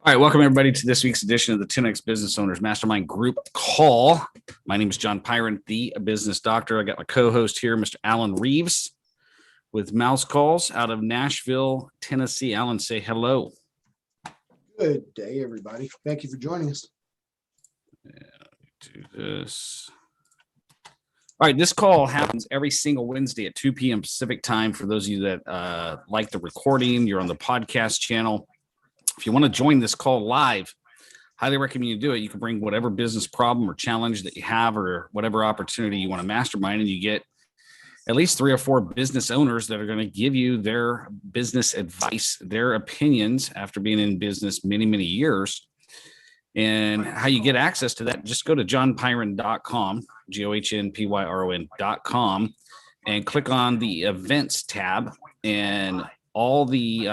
All right, welcome everybody to this week's edition of the 10X Business Owners Mastermind Group Call. My name is John Pyron, the business doctor. I got my co-host here, Mr. Alan Reeves, with Mouse Calls out of Nashville, Tennessee. Alan, say hello. Good day, everybody. Thank you for joining us. Do this. All right, this call happens every single Wednesday at 2 p.m. Pacific time. For those of you that like the recording, you're on the podcast channel. If you want to join this call live, highly recommend you do it. You can bring whatever business problem or challenge that you have or whatever opportunity you want to mastermind, and you get at least 3 or 4 business owners that are going to give you their business advice, their opinions after being in business many, many years. And how you get access to that, just go to johnpyron.com, johnpyron.com, and click on the events tab, and all the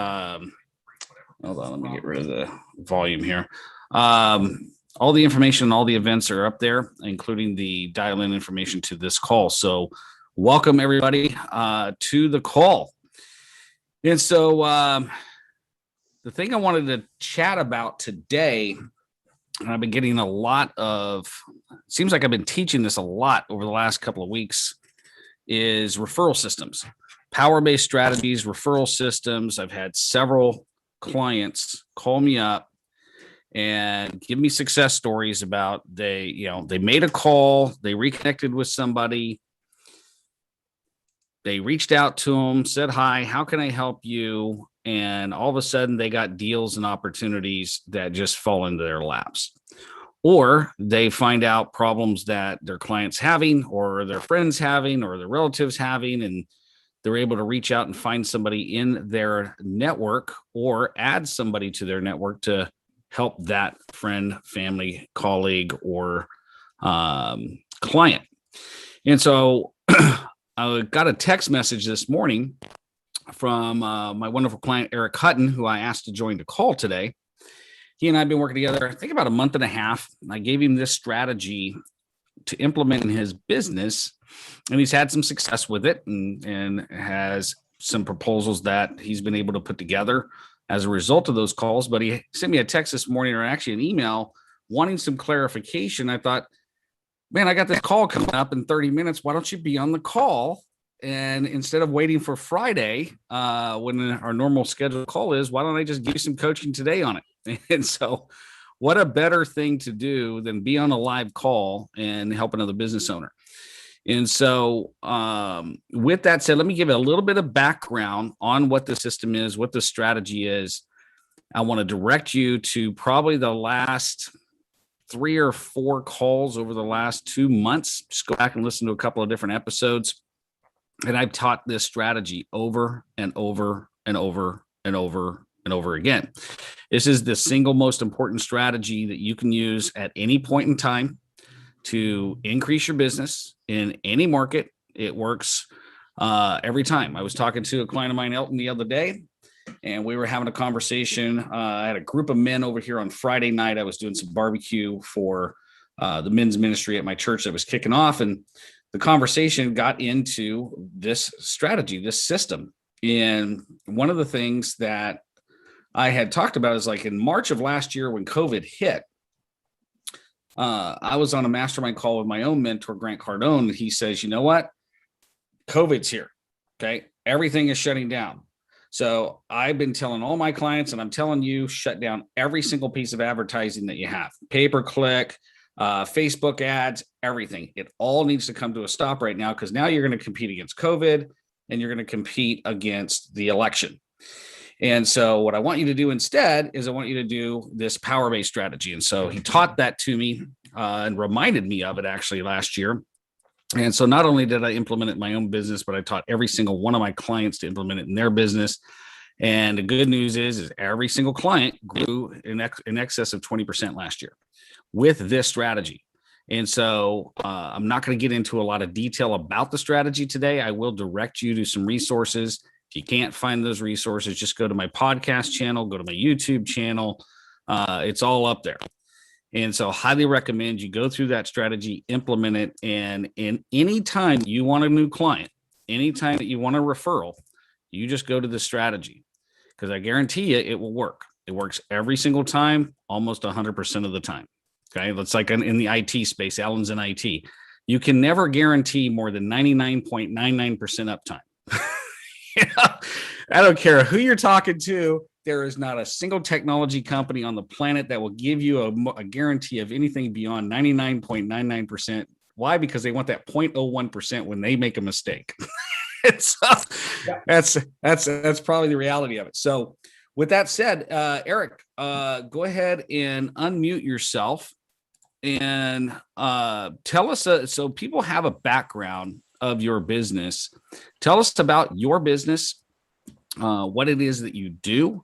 hold on, let me get rid of the volume here. All the information, all the events are up there, including the dial-in information to this call. So welcome everybody to the call. And so the thing I wanted to chat about today, and I've been getting a lot of, seems like I've been teaching this a lot over the last couple of weeks, is referral systems, power-based strategies, referral systems. I've had several clients call me up and give me success stories about they made a call, they reconnected with somebody, they reached out to them, said, "Hi, how can I help you?" And all of a sudden they got deals and opportunities that just fall into their laps. Or they find out problems that their clients having, or their friends having, or their relatives having, and they're able to reach out and find somebody in their network or add somebody to their network to help that friend, family, colleague, or client. And so I got a text message this morning from my wonderful client, Eric Hutton, who I asked to join the call today. He and I have been working together, I think, about a month and a half. I gave him this strategy to implement in his business, and he's had some success with it, and has some proposals that he's been able to put together as a result of those calls. But he sent me a text this morning, or actually an email, wanting some clarification. I thought, man, I got this call coming up in 30 minutes. Why don't you be on the call? And instead of waiting for Friday, when our normal scheduled call is, why don't I just give you some coaching today on it? And so what a better thing to do than be on a live call and help another business owner. And so with that said, let me give you a little bit of background on what the system is, what the strategy is. I want to direct you to probably the last 3 or 4 calls over the last 2 months. Just go back and listen to a couple of different episodes. And I've taught this strategy over and over and over and over and over again. This is the single most important strategy that you can use at any point in time to increase your business in any market. It works every time. I was talking to a client of mine, Elton, the other day, and we were having a conversation. I had a group of men over here on Friday night. I was doing some barbecue for the men's ministry at my church that was kicking off, and the conversation got into this strategy, this system. And one of the things that I had talked about is, like, in March of last year when COVID hit, I was on a mastermind call with my own mentor, Grant Cardone, and he says, you know what? COVID's here. Okay. Everything is shutting down. So I've been telling all my clients, and I'm telling you, shut down every single piece of advertising that you have, pay-per-click, Facebook ads, everything. It all needs to come to a stop right now, because now you're going to compete against COVID and you're going to compete against the election. And so what I want you to do instead is I want you to do this power-based strategy. And so he taught that to me and reminded me of it actually last year. And so not only did I implement it in my own business, but I taught every single one of my clients to implement it in their business. And the good news is every single client grew in excess of 20% last year with this strategy. And so I'm not going to get into a lot of detail about the strategy today. I will direct you to some resources. If you can't find those resources, just go to my podcast channel, go to my YouTube channel. It's all up there. And so highly recommend you go through that strategy, implement it. And in any time you want a new client, anytime that you want a referral, you just go to the strategy, because I guarantee you it will work. It works every single time, almost 100% of the time. Okay. That's like in the IT space. Alan's in IT. You can never guarantee more than 99.99% uptime. You know, I don't care who you're talking to. There is not a single technology company on the planet that will give you a guarantee of anything beyond 99.99%. Why? Because they want that 0.01% when they make a mistake. So that's probably the reality of it. So with that said, Eric, go ahead and unmute yourself and tell us. So people have a background of your business. Tell us about your business, what it is that you do,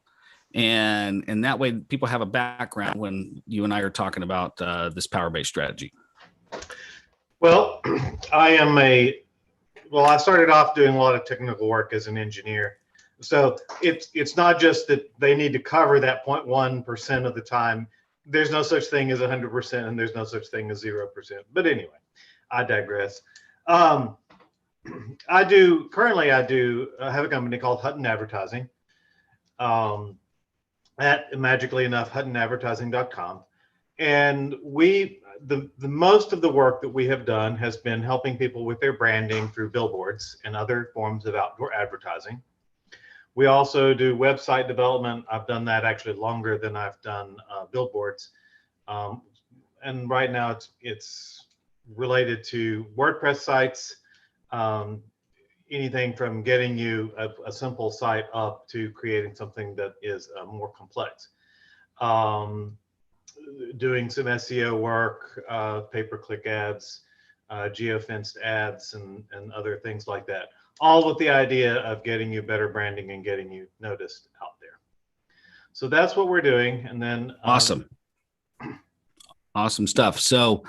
and that way people have a background when you and I are talking about this power-based strategy. Well, I started off doing a lot of technical work as an engineer. So it's not just that they need to cover that 0.1% of the time. There's no such thing as 100%, and there's no such thing as 0%. But anyway, I digress. I have a company called Hutton Advertising. At magically enough, huttonadvertising.com. And the most of the work that we have done has been helping people with their branding through billboards and other forms of outdoor advertising. We also do website development. I've done that actually longer than I've done billboards. And right now it's related to WordPress sites, anything from getting you a simple site up to creating something that is more complex. Doing some SEO work, pay-per-click ads, geofenced ads, and other things like that. All with the idea of getting you better branding and getting you noticed out there. So that's what we're doing. And then awesome stuff. So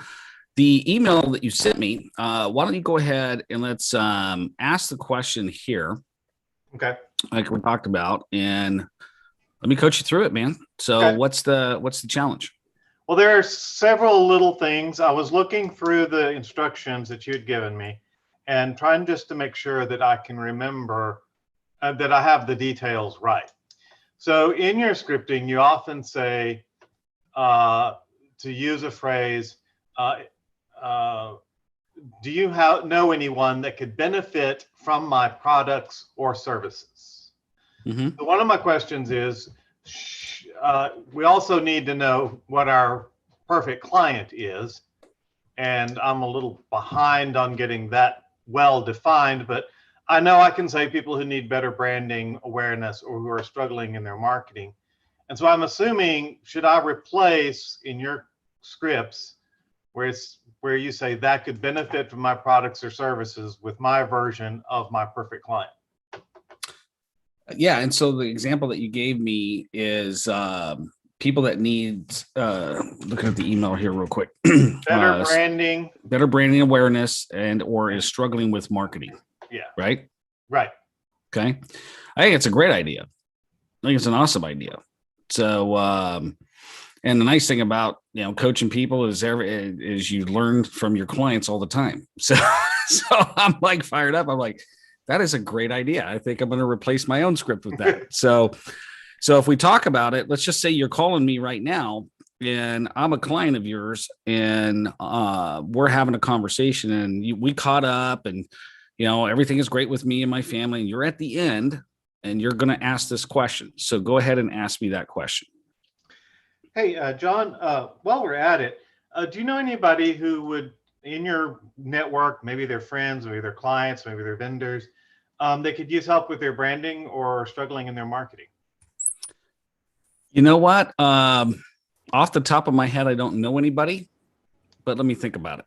the email that you sent me, why don't you go ahead and let's ask the question here. Okay. Like we talked about, and let me coach you through it, man. So okay. What's the challenge? Well, there are several little things. I was looking through the instructions that you had given me and trying just to make sure that I can remember that I have the details right. So in your scripting, you often say, to use a phrase, do you know anyone that could benefit from my products or services? Mm-hmm. So one of my questions is, we also need to know what our perfect client is. And I'm a little behind on getting that well defined, but I know I can say people who need better branding awareness or who are struggling in their marketing. And so I'm assuming, should I replace in your scripts where you say that could benefit from my products or services with my version of my perfect client? Yeah. And so the example that you gave me is people that need, looking at the email here real quick. Better branding awareness or is struggling with marketing. Yeah. Right? Right. Okay. I think it's a great idea. I think it's an awesome idea. So, and the nice thing about, coaching people is you learn from your clients all the time. So I'm like fired up. I'm like, that is a great idea. I think I'm going to replace my own script with that. So if we talk about it, let's just say you're calling me right now and I'm a client of yours and we're having a conversation and we caught up and, everything is great with me and my family, and you're at the end and you're going to ask this question. So go ahead and ask me that question. Hey, John, while we're at it, do you know anybody who would, in your network, maybe their friends, maybe their clients, maybe their vendors, they could use help with their branding or struggling in their marketing? You know what? Off the top of my head, I don't know anybody, but let me think about it.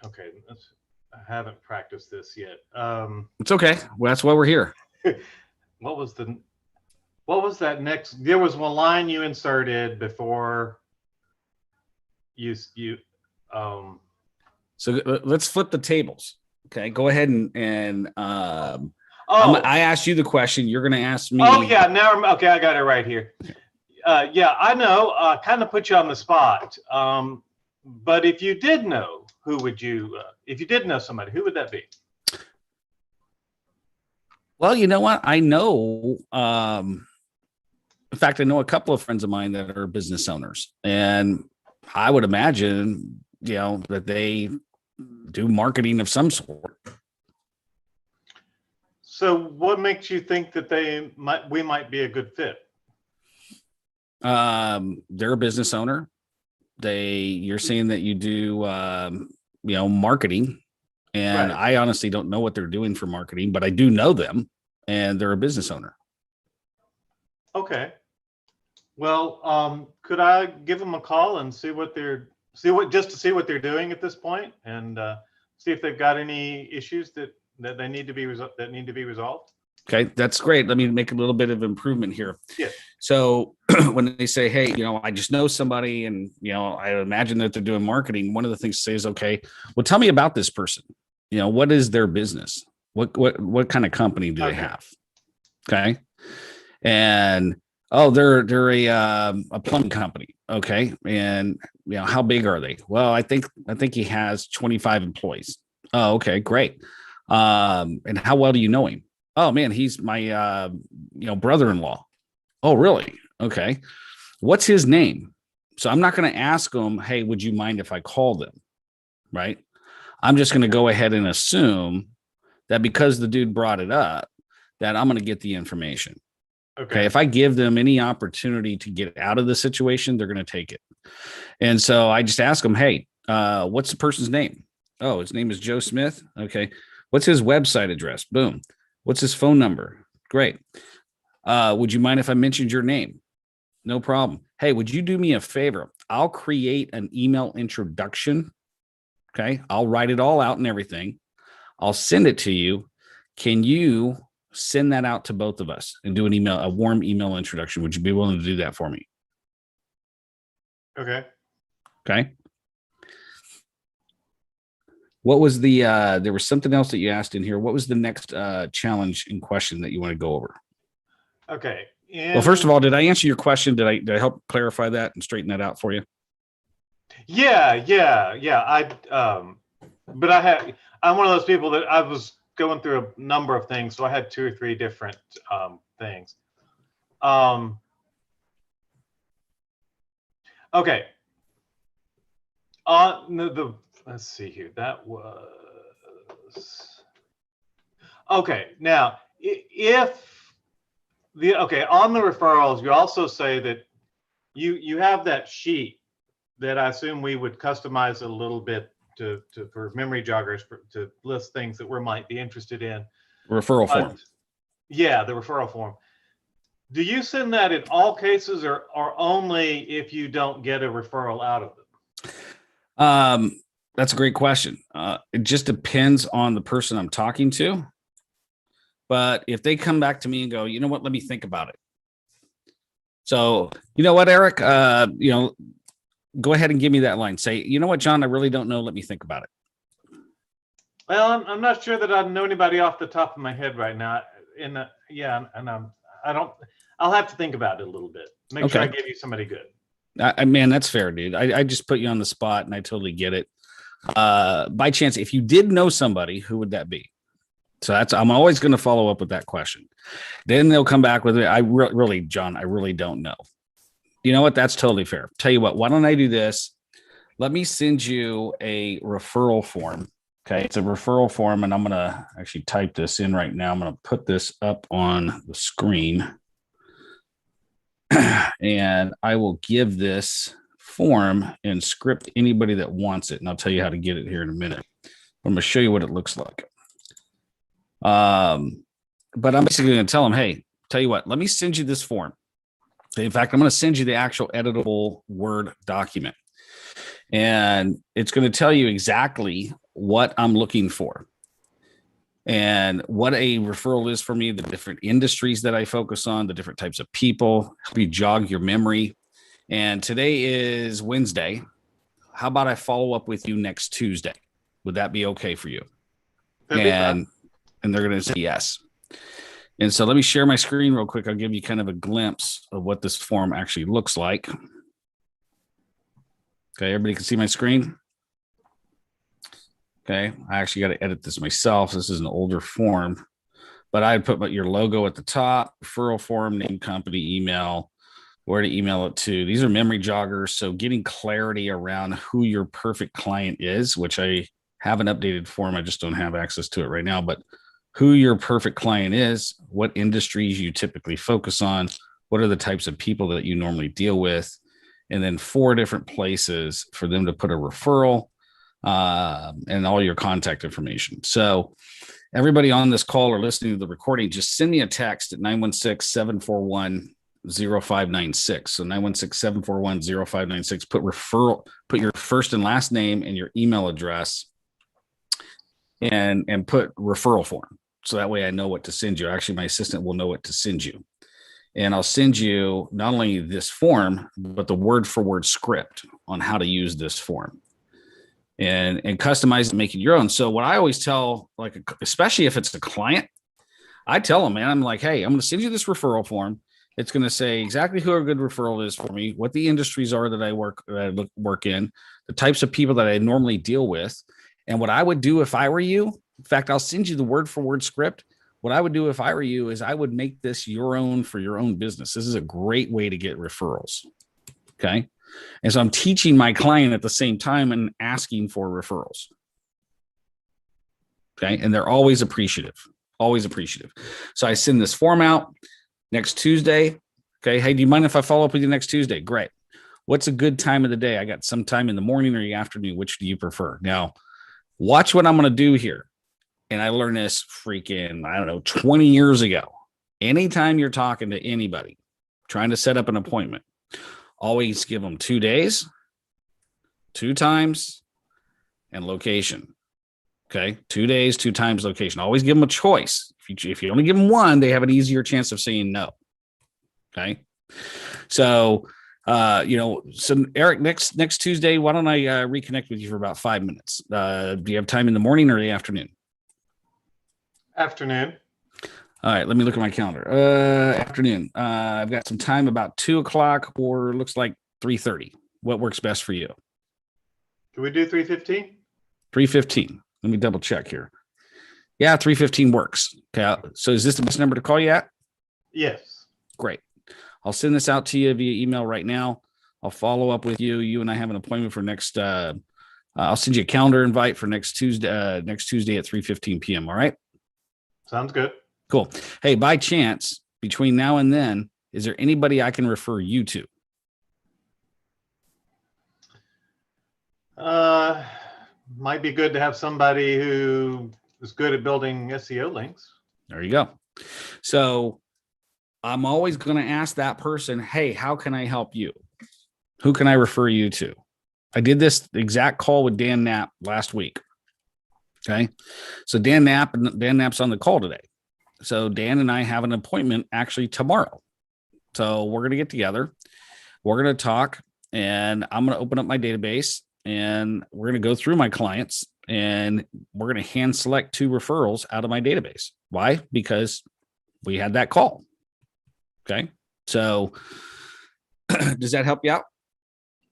Okay. I haven't practiced this yet. It's okay. Well, that's why we're here. What was that next? There was one line you inserted before you So let's flip the tables. Okay, go ahead and I asked you the question. You're going to ask me. Oh yeah, okay, I got it right here. Yeah, I know. Kind of put you on the spot. But if you did know, if you did know somebody, who would that be? Well, you know what? I know In fact, I know a couple of friends of mine that are business owners, and I would imagine, that they do marketing of some sort. So what makes you think that we might be a good fit? They're a business owner. You're saying that you do, marketing, and Right. I honestly don't know what they're doing for marketing, but I do know them, and they're a business owner. Okay. Well, could I give them a call and see what they're doing at this point, and see if they've got any issues that they need to be resolved? Okay, that's great. Let me make a little bit of improvement here. Yeah. So when they say, hey, I just know somebody, and I imagine that they're doing marketing, one of the things to say is, okay, well, tell me about this person. What is their business? What kind of company do they have? Okay. And they're a plumbing company. Okay. And how big are they? Well, I think he has 25 employees. Oh, okay, great. And how well do you know him? Oh man, he's my brother-in-law. Oh, really? Okay. What's his name? So I'm not going to ask them, hey, would you mind if I call them? Right. I'm just going to go ahead and assume that because the dude brought it up, that I'm going to get the information. Okay. If I give them any opportunity to get out of the situation, they're going to take it. And so I just ask them, hey, what's the person's name? Oh, his name is Joe Smith. Okay. What's his website address? Boom. What's his phone number? Great. Would you mind if I mentioned your name? No problem. Hey, would you do me a favor? I'll create an email introduction. Okay. I'll write it all out and everything. I'll send it to you. Can you send that out to both of us and do a warm email introduction? Would you be willing to do that for me? Okay. Okay. What was there was something else that you asked in here. What was the next challenge in question that you want to go over? Okay. Well, first of all, did I answer your question? Did I help clarify that and straighten that out for you? Yeah. But I'm one of those people that I was going through a number of things, so I had 2 or 3 different things. Okay. Let's see here. That was okay. Now, on the referrals, you also say that you have that sheet that I assume we would customize a little bit for memory joggers to list things that we might be interested in. Referral form. Yeah, the referral form. Do you send that in all cases, or only if you don't get a referral out of them? That's a great question. It just depends on the person I'm talking to. But if they come back to me and go, you know what, let me think about it. So, you know what, Eric, go ahead and give me that line. Say, you know what, John, I really don't know. Let me think about it. Well, I'm not sure that I know anybody off the top of my head right now. I'll have to think about it a little bit. Make sure I give you somebody good. Man, that's fair, dude. I just put you on the spot, and I totally get it. By chance, if you did know somebody, who would that be? So I'm always going to follow up with that question. Then they'll come back with it. Really, John, I really don't know. You know what? That's totally fair. Tell you what, why don't I do this? Let me send you a referral form. Okay. It's a referral form, and I'm going to actually type this in right now. I'm going to put this up on the screen, and I will give this form and script anybody that wants it. And I'll tell you how to get it here in a minute. I'm going to show you what it looks like. But I'm basically going to tell them, hey, tell you what, let me send you this form. In fact, I'm going to send you the actual editable Word document, and it's going to tell you exactly what I'm looking for and what a referral is for me, the different industries that I focus on, the different types of people, help you jog your memory. And today is Wednesday. How about I follow up with you next Tuesday? Would that be okay for you? And they're going to say yes. And so let me share my screen real quick. I'll give you kind of a glimpse of what this form actually looks like. Okay, everybody can see my screen? Okay, I actually got to edit this myself. This is an older form, but I'd put your logo at the top, referral form, name, company, email, where to email it to. These are memory joggers. So getting clarity around who your perfect client is, which I have an updated form. I just don't have access to it right now, but who your perfect client is, what industries you typically focus on, what are the types of people that you normally deal with, and then 4 different places for them to put a referral and all your contact information. So everybody on this call or listening to the recording, just send me a text at 916-741-0596. So 916-741-0596. Put referral, put your first and last name and your email address and put referral form. So that way I know what to send you. Actually, my assistant will know what to send you. And I'll send you not only this form, but the word for word script on how to use this form and customize and make it your own. So what I always tell, like, especially if it's a client, I tell them, man, I'm like, hey, I'm going to send you this referral form. It's going to say exactly who a good referral is for me, what the industries are that I work in, the types of people that I normally deal with. And what I would do if I were you, in fact, I'll send you the word for word script. What I would do if I were you is I would make this your own for your own business. This is a great way to get referrals. Okay. And so I'm teaching my client at the same time and asking for referrals. Okay. And they're always appreciative, always appreciative. So I send this form out next Tuesday. Okay. Hey, do you mind if I follow up with you next Tuesday? Great. What's a good time of the day? I got some time in the morning or the afternoon. Which do you prefer? Now, watch what I'm going to do here. And I learned this freaking, 20 years ago. Anytime you're talking to anybody, trying to set up an appointment, always give them 2 days, 2 times, and location. Okay. 2 days, 2 times, location. Always give them a choice. If you only give them one, they have an easier chance of saying no. Okay. So, so Eric, next Tuesday, why don't I reconnect with you for about 5 minutes? Do you have time in the morning or the afternoon? Afternoon. All right, let me look at my calendar. Afternoon. I've got some time about 2:00 or looks like 3:30. What works best for you? Can we do 3:15? 3:15. Let me double check here. Yeah, 3:15 works. Okay. So is this the best number to call you at? Yes. Great. I'll send this out to you via email right now. I'll follow up with you. You and I have an appointment for next. I'll send you a calendar invite for next Tuesday at 3:15 p.m. All right. Sounds good. Cool. Hey, by chance, between now and then, is there anybody I can refer you to? Might be good to have somebody who is good at building SEO links. There you go. So I'm always going to ask that person, hey, how can I help you? Who can I refer you to? I did this exact call with Dan Knapp last week. Okay. So Dan Knapp's on the call today. So Dan and I have an appointment actually tomorrow. So we're going to get together. We're going to talk and I'm going to open up my database and we're going to go through my clients and we're going to hand select 2 referrals out of my database. Why? Because we had that call. Okay. So does that help you out?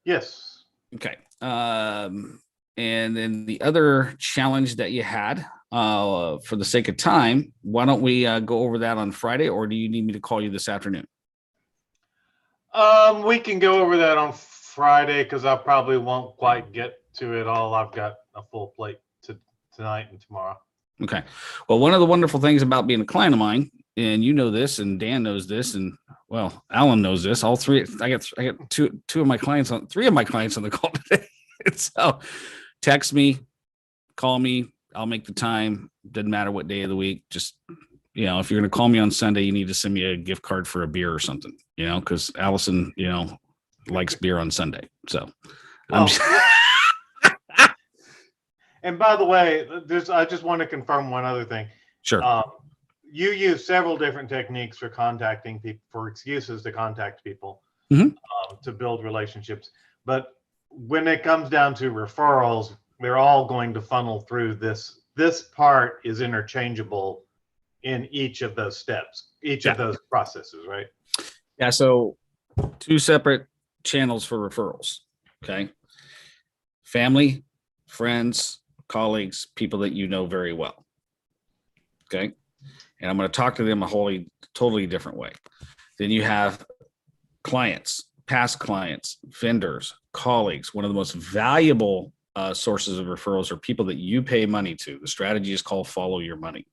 Yes. Okay. And then the other challenge that you had, for the sake of time, why don't we go over that on Friday, or do you need me to call you this afternoon? We can go over that on Friday because I probably won't quite get to it all. I've got a full plate tonight and tomorrow. Okay. Well, one of the wonderful things about being a client of mine, and you know this, and Dan knows this, and well, Alan knows this. All three. I got three of my clients on the call today. So text me, call me. I'll make the time. Doesn't matter what day of the week. Just, if you're going to call me on Sunday, you need to send me a gift card for a beer or something, because Allison, likes beer on Sunday. So I'm just... And by the way, I just want to confirm one other thing. Sure. You use several different techniques for contacting people, for excuses to contact people, to build relationships. But when it comes down to referrals, they're all going to funnel through this. This part is interchangeable in each of those steps, each of those processes, right? Yeah. So 2 separate channels for referrals. Okay. Family, friends, colleagues, people that you know very well. Okay. And I'm going to talk to them a totally different way. Then you have clients, past clients, vendors, colleagues. One of the most valuable sources of referrals are people that you pay money to. The strategy is called follow your money.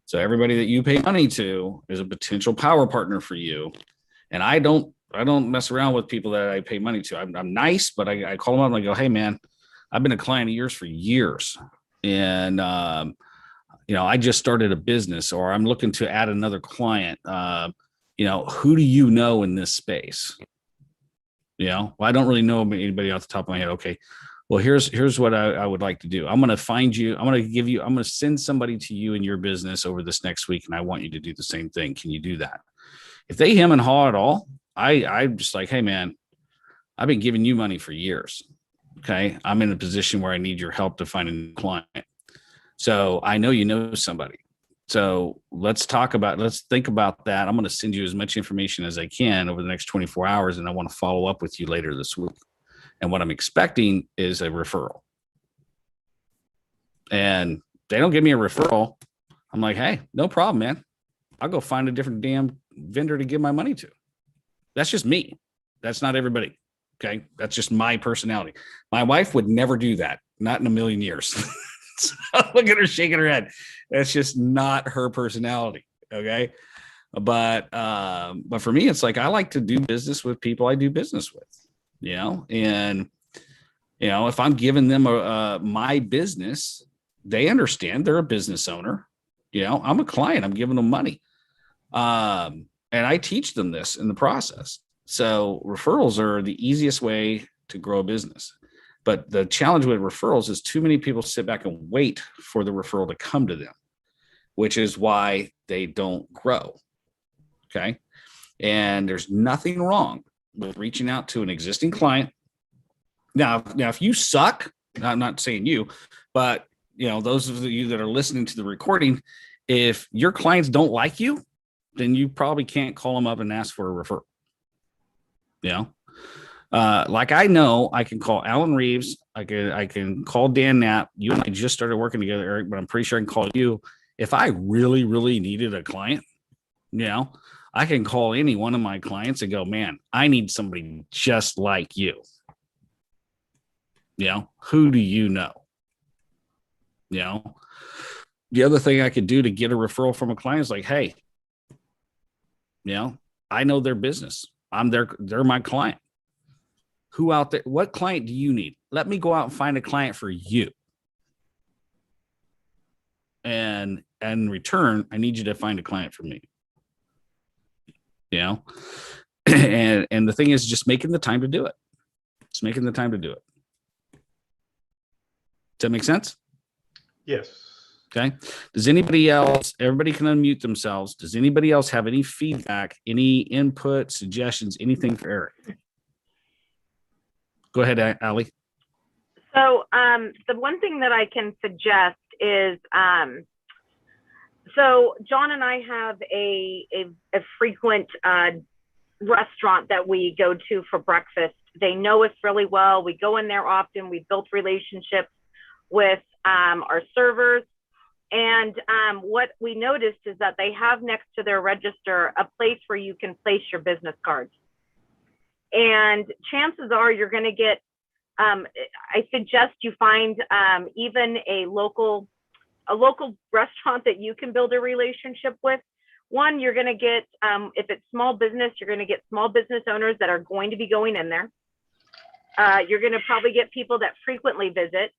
So everybody that you pay money to is a potential power partner for you. And I don't mess around with people that I pay money to. I'm nice, but I call them up and I go, hey man, I've been a client of yours for years. And, I just started a business, or I'm looking to add another client. Who do you know in this space? Well, I don't really know anybody off the top of my head. Okay. Well, here's what I would like to do. I'm going to find you. I'm going to send somebody to you in your business over this next week. And I want you to do the same thing. Can you do that? If they hem and haw at all, I'm just like, hey man, I've been giving you money for years. Okay. I'm in a position where I need your help to find a new client. So I know you know somebody. So let's think about that. I'm going to send you as much information as I can over the next 24 hours. And I want to follow up with you later this week. And what I'm expecting is a referral. And they don't give me a referral. I'm like, hey, no problem, man. I'll go find a different damn vendor to give my money to. That's just me. That's not everybody. Okay. That's just my personality. My wife would never do that. Not in a million years. So look at her shaking her head. That's just not her personality. Okay. But for me, it's like, I like to do business with people I do business with, and, if I'm giving them my business, they understand they're a business owner. I'm a client, I'm giving them money. And I teach them this in the process. So referrals are the easiest way to grow a business. But the challenge with referrals is too many people sit back and wait for the referral to come to them, which is why they don't grow. Okay. And there's nothing wrong with reaching out to an existing client. Now, if you suck, I'm not saying you, but those of you that are listening to the recording, if your clients don't like you, then you probably can't call them up and ask for a referral. Like I know I can call Alan Reeves. I can call Dan Knapp. You and I just started working together, Eric, but I'm pretty sure I can call you. If I really, really needed a client, I can call any one of my clients and go, man, I need somebody just like you. Who do you know? The other thing I could do to get a referral from a client is like, hey, I know their business. They're my client. Who out there, what client do you need? Let me go out and find a client for you. And in return, I need you to find a client for me. And the thing is just making the time to do it. It's making the time to do it. Does that make sense? Yes. Okay. Does anybody else, everybody can unmute themselves. Does anybody else have any feedback, any input, suggestions, anything for Eric? Go ahead, Ali. So the one thing that I can suggest is, so John and I have a frequent restaurant that we go to for breakfast. They know us really well. We go in there often. We've built relationships with our servers. And what we noticed is that they have next to their register a place where you can place your business cards. And chances are you're going to get, I suggest you find even a local restaurant that you can build a relationship with. One, you're going to get, if it's small business, you're going to get small business owners that are going to be going in there. You're going to probably get people that frequently visit.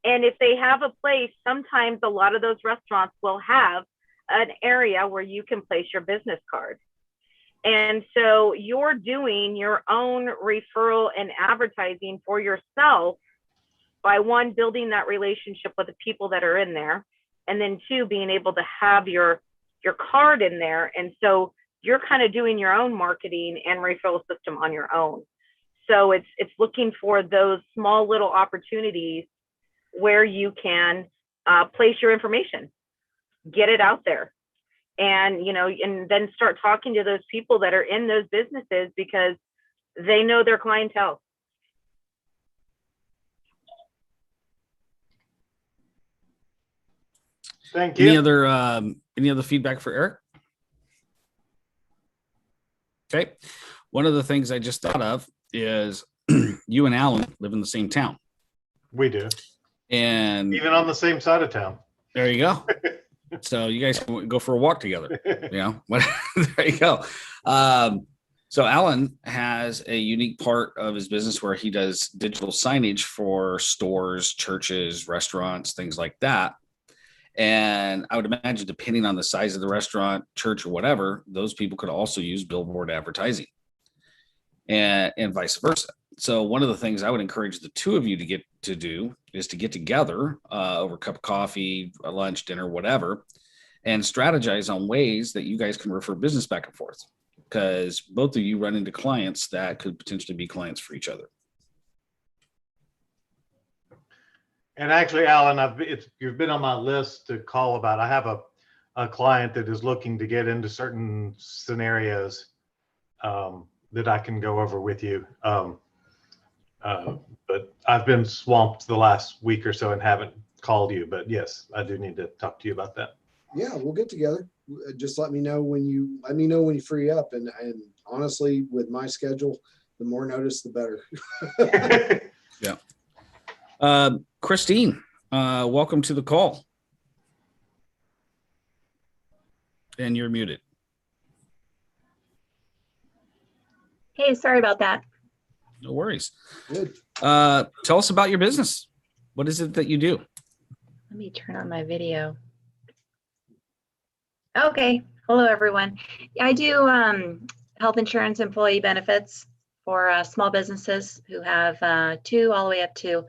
And if they have a place, sometimes a lot of those restaurants will have an area where you can place your business card. And so you're doing your own referral and advertising for yourself by one, building that relationship with the people that are in there, and then two, being able to have your card in there. And so you're kind of doing your own marketing and referral system on your own. So it's looking for those small little opportunities where you can place your information, get it out there. And, and then start talking to those people that are in those businesses because they know their clientele. Thank you. Any other feedback for Eric? Okay. One of the things I just thought of is you and Alan live in the same town. We do. And Even on the same side of town. there you go. So you guys can go for a walk together. There you go. So Alan has a unique part of his business where he does digital signage for stores, churches, restaurants, things like that. And I would imagine, depending on the size of the restaurant, church, or whatever, those people could also use billboard advertising and vice versa. So one of the things I would encourage the two of you to get together over a cup of coffee, a lunch, dinner, whatever, and strategize on ways that you guys can refer business back and forth, because both of you run into clients that could potentially be clients for each other. And actually, Alan, you've been on my list to call about. I have a client that is looking to get into certain scenarios that I can go over with you. But I've been swamped the last week or so and haven't called you. But yes, I do need to talk to you about that. Yeah, we'll get together. Just let me know when you free up. And honestly, with my schedule, the more notice, the better. Yeah. Christine, welcome to the call. And you're muted. Hey, sorry about that. No worries. Good. Tell us about your business. What is it that you do? Let me turn on my video. Okay. Hello, everyone. I do health insurance employee benefits for small businesses who have 2 all the way up to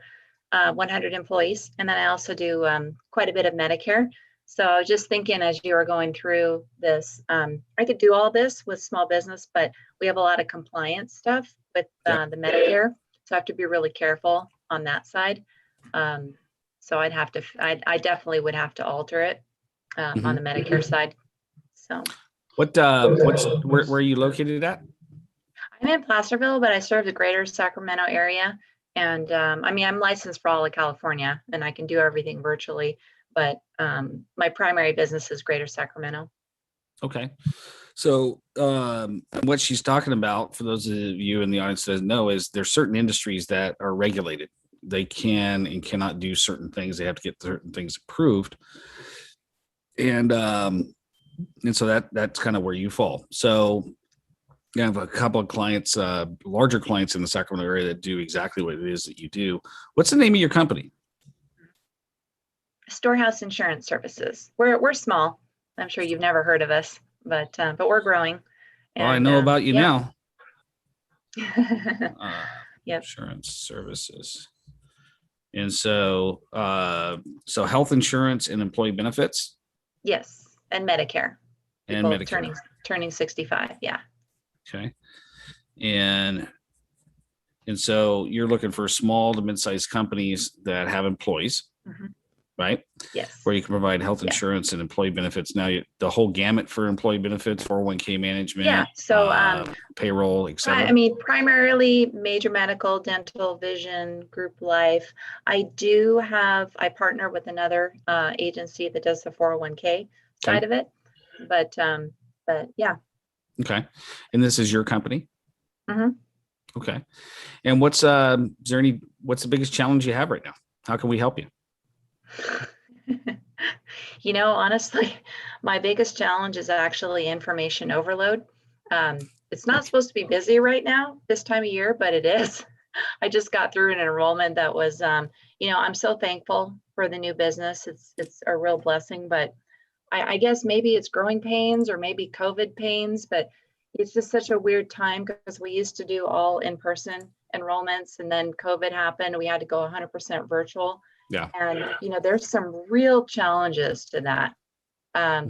100 employees. And then I also do quite a bit of Medicare. So I was just thinking, as you were going through this, I could do all this with small business, but we have a lot of compliance stuff with the Medicare. So I have to be really careful on that side. So I definitely would have to alter it on the Medicare side. So where are you located at? I'm in Placerville, but I serve the greater Sacramento area. And I'm licensed for all of California and I can do everything virtually, but my primary business is greater Sacramento. Okay. So what she's talking about, for those of you in the audience that doesn't know, is there's certain industries that are regulated. They can and cannot do certain things. They have to get certain things approved. And so that's kind of where you fall. So I have a couple of clients, larger clients in the Sacramento area that do exactly what it is that you do. What's the name of your company? Storehouse Insurance Services. We're small. I'm sure you've never heard of us, but we're growing. And, I know about you now. Yep. Insurance services. And so, so health insurance and employee benefits. Yes, and Medicare. And Medicare. Turning 65. Yeah. Okay. And so you're looking for small to mid-sized companies that have employees. Right? Yes. Where you can provide health insurance and employee benefits. Now, the whole gamut for employee benefits, 401k management, so payroll, etc. Primarily major medical, dental, vision, group life. I partner with another agency that does the 401k side of it, but yeah. Okay. And this is your company? Okay. And what's the biggest challenge you have right now? How can we help you? Honestly, my biggest challenge is actually information overload. It's not supposed to be busy right now this time of year, but it is. I just got through an enrollment that was, I'm so thankful for the new business. It's a real blessing, but I guess maybe it's growing pains or maybe COVID pains, but it's just such a weird time because we used to do all in-person enrollments and then COVID happened. We had to go 100% virtual. Yeah. And, there's some real challenges to that.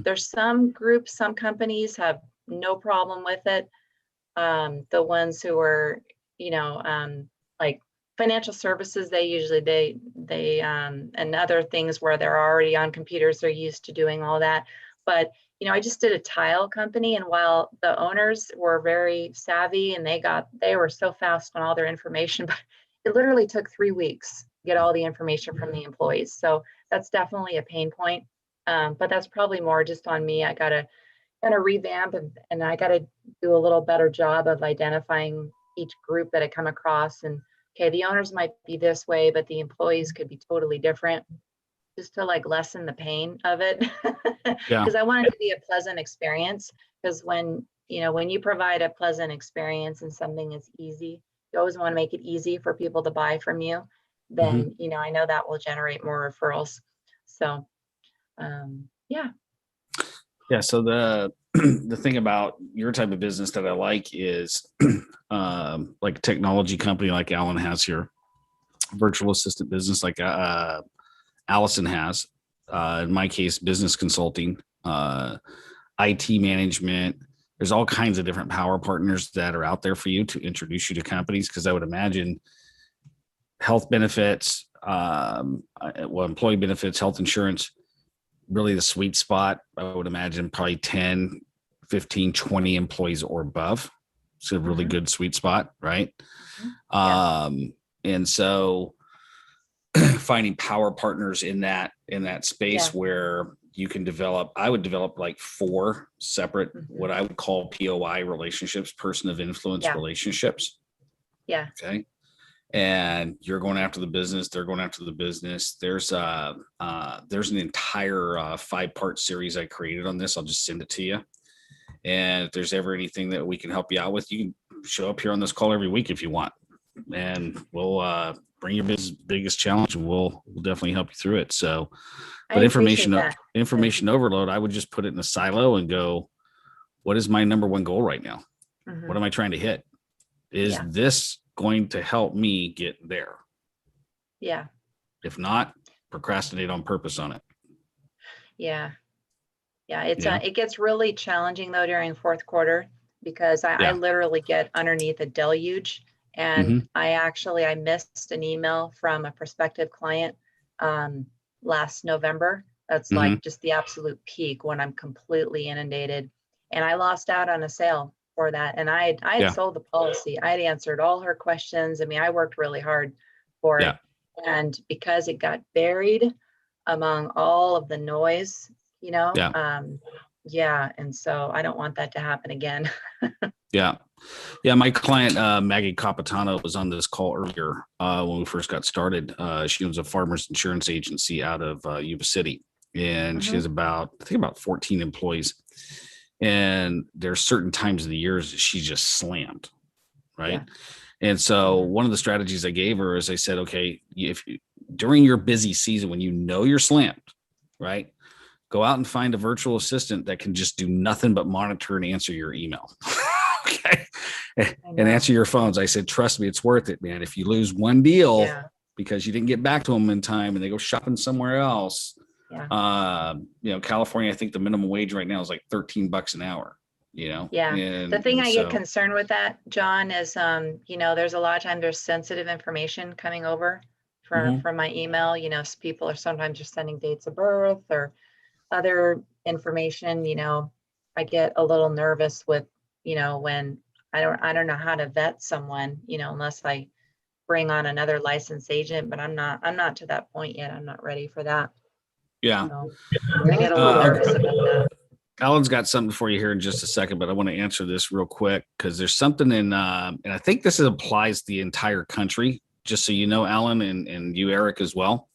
There's some groups, some companies have no problem with it. The ones who are, like financial services, they and other things where they're already on computers, they're used to doing all that. But, I just did a tile company, and while the owners were very savvy and they were so fast on all their information, but it literally took 3 weeks to get all the information from the employees. So that's definitely a pain point. But that's probably more just on me. I gotta revamp and I gotta do a little better job of identifying each group that I come across, and okay, the owners might be this way, but the employees could be totally different, just to like lessen the pain of it. Yeah. Because I want it to be a pleasant experience. Because when you provide a pleasant experience and something is easy, you always want to make it easy for people to buy from you. Then I know that will generate more referrals. So yeah. So the thing about your type of business that I like is like a technology company like Alan has here, virtual assistant business like Allison has, in my case, business consulting, IT management. There's all kinds of different power partners that are out there for you to introduce you to companies. Cause I would imagine health benefits, employee benefits, health insurance, really the sweet spot. I would imagine probably 10, 15, 20 employees or above. It's a really good sweet spot. Right. And so finding power partners in that space where you can I would develop like 4 separate, what I would call POI relationships, person of influence relationships. Yeah. Okay. And you're going after the business. They're going after the business. There's an entire 5-part series I created on this. I'll just send it to you. And if there's ever anything that we can help you out with, you can show up here on this call every week if you want, and we'll bring your biggest challenge, and we'll definitely help you through it. So, but information overload, I would just put it in a silo and go, what is my number one goal right now? What am I trying to hit? Is this going to help me get there? Yeah. If not, procrastinate on purpose on it. Yeah. It gets really challenging though during fourth quarter, because I literally get underneath a deluge. And I missed an email from a prospective client last November. That's like just the absolute peak when I'm completely inundated. And I lost out on a sale for that. And I had sold the policy. I had answered all her questions. I mean, I worked really hard for it. And because it got buried among all of the noise, and so I don't want that to happen again. My client, Maggie Capitano, was on this call earlier when we first got started. She owns a farmer's insurance agency out of Yuba City, and she has about 14 employees. And there's certain times of the years that she's just slammed, right? And so one of the strategies I gave her is I said, okay, during your busy season, when you're slammed, right, go out and find a virtual assistant that can just do nothing but monitor and answer your email. Okay. And answer your phones. I said, trust me, it's worth it, man. If you lose one deal because you didn't get back to them in time and they go shopping somewhere else, California, I think the minimum wage right now is like $13 an hour, The thing I get concerned with that, John, is, there's a lot of times there's sensitive information coming over from my email. People are sometimes just sending dates of birth or other information. I get a little nervous with, when I don't know how to vet someone, unless I bring on another licensed agent, but I'm not to that point yet. I'm not ready for that. So I get a little nervous about that. Alan's got something for you here in just a second, but I want to answer this real quick because there's something in, and I think this applies to the entire country, just so you know, Alan, and you, Eric, as well.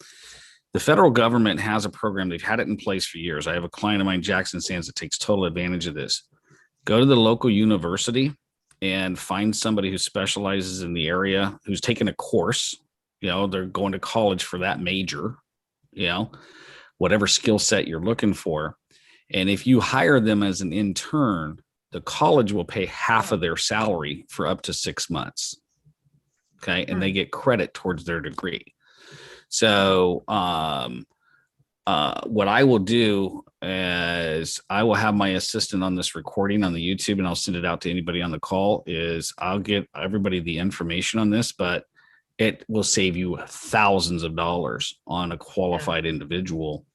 The federal government has a program. They've had it in place for years. I have a client of mine, Jackson Sands, that takes total advantage of this. Go to the local university and find somebody who specializes in the area, who's taken a course. They're going to college for that major, whatever skill set you're looking for. And if you hire them as an intern, the college will pay half of their salary for up to 6 months. Okay. And they get credit towards their degree. So what I will do is I will have my assistant on this recording on the YouTube, and I'll send it out to anybody on the call. Is I'll get everybody the information on this, but it will save you thousands of dollars on a qualified individual,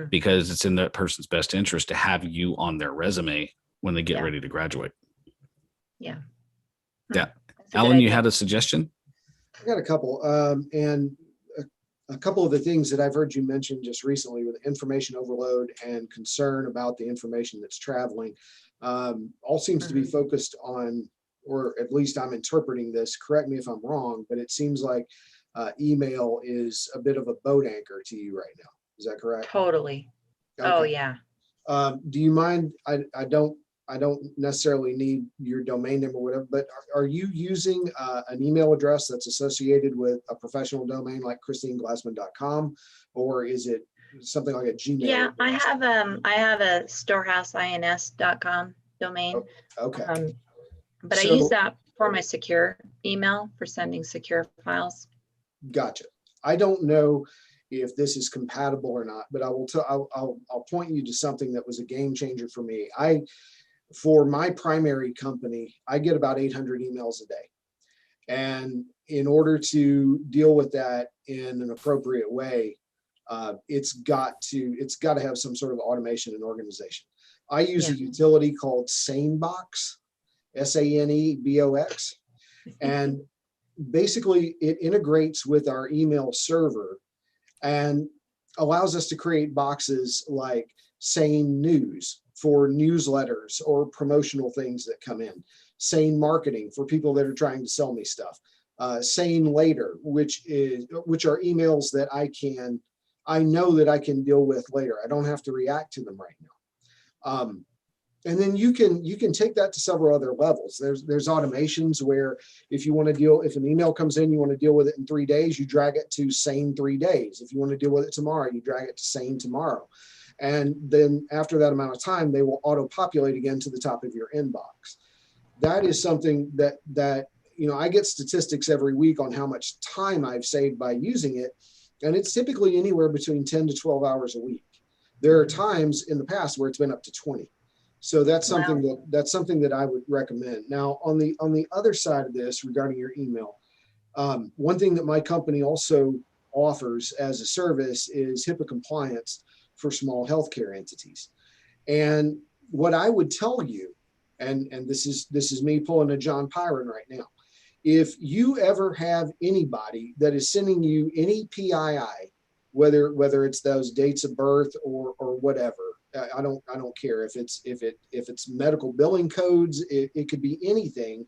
because it's in that person's best interest to have you on their resume when they get ready to graduate. Yeah. Alan, you had a suggestion? I got a couple. And a couple of the things that I've heard you mention just recently with information overload and concern about the information that's traveling. all seems to be focused on, or at least I'm interpreting this, correct me if I'm wrong, but it seems like email is a bit of a boat anchor to you right now. Is that correct? Totally. Okay. Oh, yeah. Do you mind? I don't necessarily need your domain number or whatever, but are you using an email address that's associated with a professional domain like christineglassman.com, or is it something like a Gmail? Yeah, address? I have a storehouse.ins.com domain. Okay. But I So- use that for my secure email for sending secure files. Gotcha. I don't know if this is compatible or not, but I will tell. I'll point you to something that was a game changer for me. For my primary company, I get about 800 emails a day, and in order to deal with that in an appropriate way, it's got to have some sort of automation and organization. I use a utility called SaneBox, SANEBOX, and basically it integrates with our email server and allows us to create boxes like Sane News for newsletters or promotional things that come in, Sane Marketing for people that are trying to sell me stuff, Sane Later, which are emails that I know that I can deal with later. I don't have to react to them right now. And then you can take that to several other levels. There's automations where if an email comes in, you want to deal with it in 3 days, you drag it to Sane 3 days. If you want to deal with it tomorrow, you drag it to Sane tomorrow. And then after that amount of time, they will auto-populate again to the top of your inbox. That is something that I get statistics every week on how much time I've saved by using it. And it's typically anywhere between 10 to 12 hours a week. There are times in the past where it's been up to 20. So that's something that I would recommend. Now, on the other side of this, regarding your email, one thing that my company also offers as a service is HIPAA compliance for small healthcare entities. And what I would tell you, and this is me pulling a John Pyron right now, if you ever have anybody that is sending you any PII, whether it's those dates of birth or whatever, I don't care if it's medical billing codes, it could be anything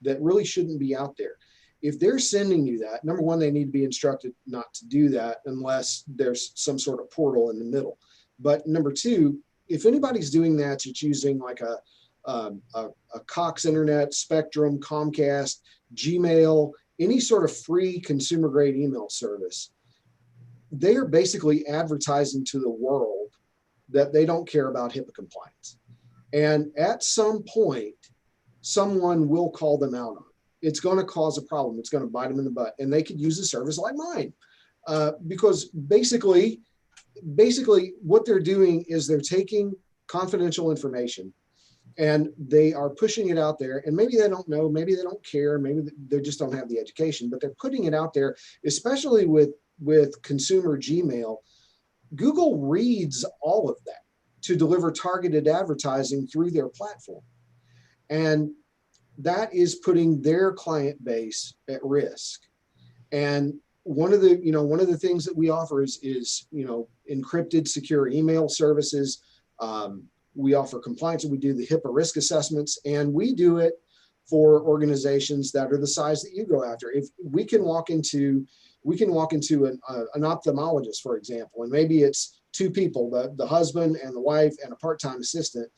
that really shouldn't be out there. If they're sending you that, number one, they need to be instructed not to do that unless there's some sort of portal in the middle. But number two, if anybody's doing that, it's using like a Cox Internet, Spectrum, Comcast, Gmail, any sort of free consumer grade email service, they are basically advertising to the world that they don't care about HIPAA compliance. And at some point, someone will call them out on it. It's going to cause a problem. It's going to bite them in the butt. And they could use a service like mine because basically what they're doing is they're taking confidential information and they are pushing it out there. And maybe they don't know, maybe they don't care, maybe they just don't have the education, but they're putting it out there, especially with consumer Gmail. Google reads all of that to deliver targeted advertising through their platform. And that is putting their client base at risk. And one of the things that we offer is encrypted secure email services. We offer compliance, and we do the HIPAA risk assessments, and we do it for organizations that are the size that you go after. If we can walk into an ophthalmologist, for example, and maybe it's two people, the husband and the wife and a part-time assistant.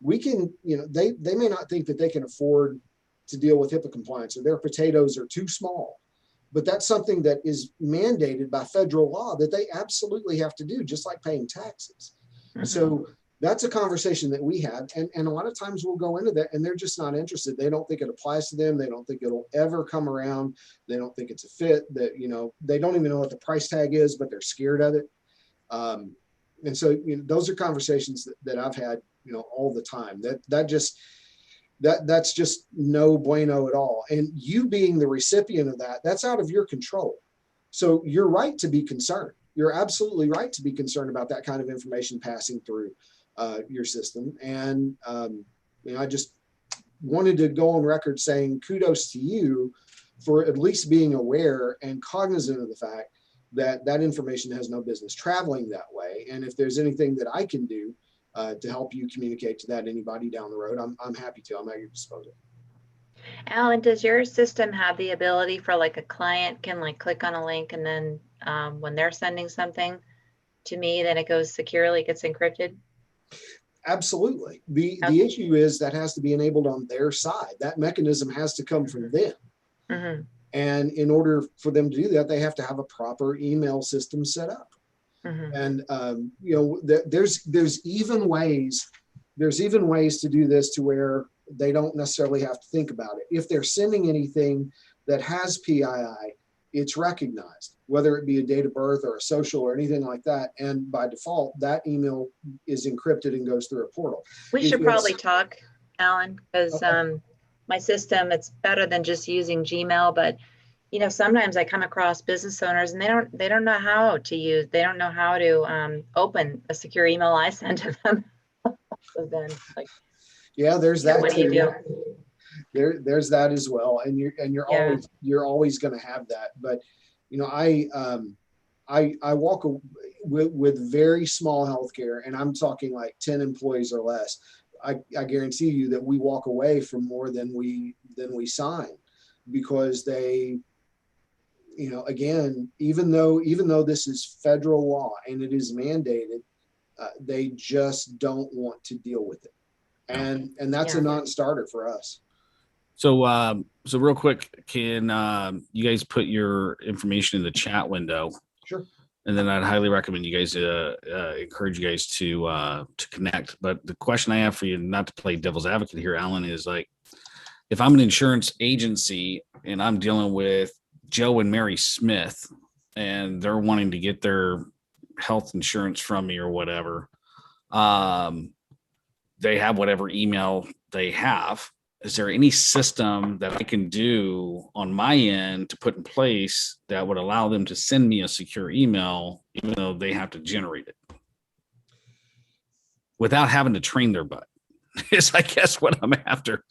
We can, they may not think that they can afford to deal with HIPAA compliance, or their potatoes are too small, but that's something that is mandated by federal law that they absolutely have to do, just like paying taxes. Mm-hmm. So that's a conversation that we have. And a lot of times we'll go into that and they're just not interested. They don't think it applies to them. They don't think it'll ever come around. They don't think it's a fit, that, they don't even know what the price tag is, but they're scared of it. And so, those are conversations that I've had, all the time. That's just no bueno at all. And you being the recipient of that, that's out of your control. So you're right to be concerned. You're absolutely right to be concerned about that kind of information passing through your system. And I just wanted to go on record saying kudos to you for at least being aware and cognizant of the fact that that information has no business traveling that way. And if there's anything that I can do to help you communicate to that anybody down the road. I'm happy to. I'm at your disposal. Alan, does your system have the ability for like a client can like click on a link and then when they're sending something to me, then it goes securely, gets encrypted? Absolutely. The Okay. issue is that has to be enabled on their side. That mechanism has to come from them. Mm-hmm. And in order for them to do that, they have to have a proper email system set up. Mm-hmm. And you know, there's even ways to do this to where they don't necessarily have to think about it. If they're sending anything that has PII, it's recognized, whether it be a date of birth or a social or anything like that. And by default, that email is encrypted and goes through a portal. We should probably talk, Alan, because my system, it's better than just using Gmail, but you know, sometimes I come across business owners and they don't know how to open a secure email I send to them. So then, like, yeah, there's that. What do you do? There's that as well, and you're always going to have that. But you know, I walk with very small healthcare, and I'm talking like 10 employees or less. I guarantee you that we walk away from more than we sign, because they, you know, again, even though this is federal law and it is mandated, they just don't want to deal with it, and that's a non-starter for us. So, so real quick, can you guys put your information in the chat window? Sure. And then I'd highly recommend you guys encourage you guys to connect. But the question I have for you, not to play devil's advocate here, Alan, is like, if I'm an insurance agency and I'm dealing with Joe and Mary Smith, and they're wanting to get their health insurance from me or whatever, they have whatever email they have. Is there any system that I can do on my end to put in place that would allow them to send me a secure email, even though they have to generate it, without having to train their butt? Is, I guess, what I'm after.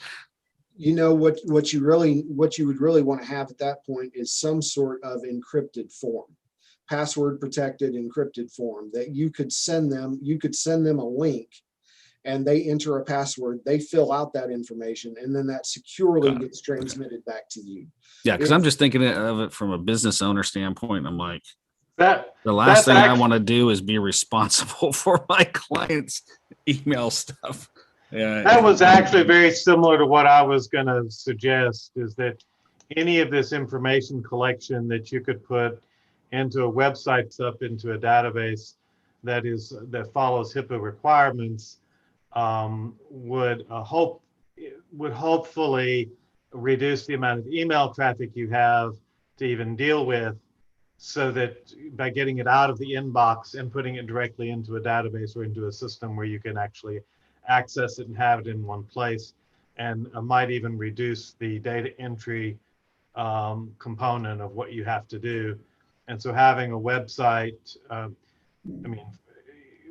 You know, what you would really want to have at that point is some sort of encrypted form, password protected encrypted form that you could send them. You could send them a link, and they enter a password, they fill out that information, and then that securely gets transmitted back to you. Yeah, because I'm just thinking of it from a business owner standpoint. I'm like, the last thing I want to do is be responsible for my clients' email stuff. Yeah, that was actually very similar to what I was going to suggest, is that any of this information collection that you could put into a website, up into a database that follows HIPAA requirements, would hopefully reduce the amount of email traffic you have to even deal with, so that by getting it out of the inbox and putting it directly into a database or into a system where you can actually access it and have it in one place, and might even reduce the data entry component of what you have to do. And so having a website, I mean,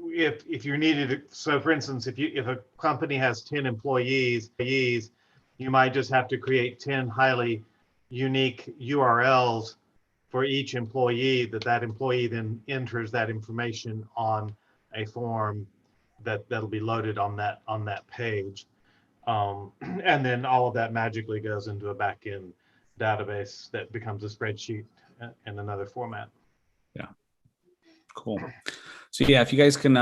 if you needed to, so for instance, if a company has 10 employees, you might just have to create 10 highly unique URLs for each employee, that employee then enters that information on a form that'll be loaded on that page. And then all of that magically goes into a back-end database that becomes a spreadsheet in another format. Yeah. Cool. So yeah, if you guys can,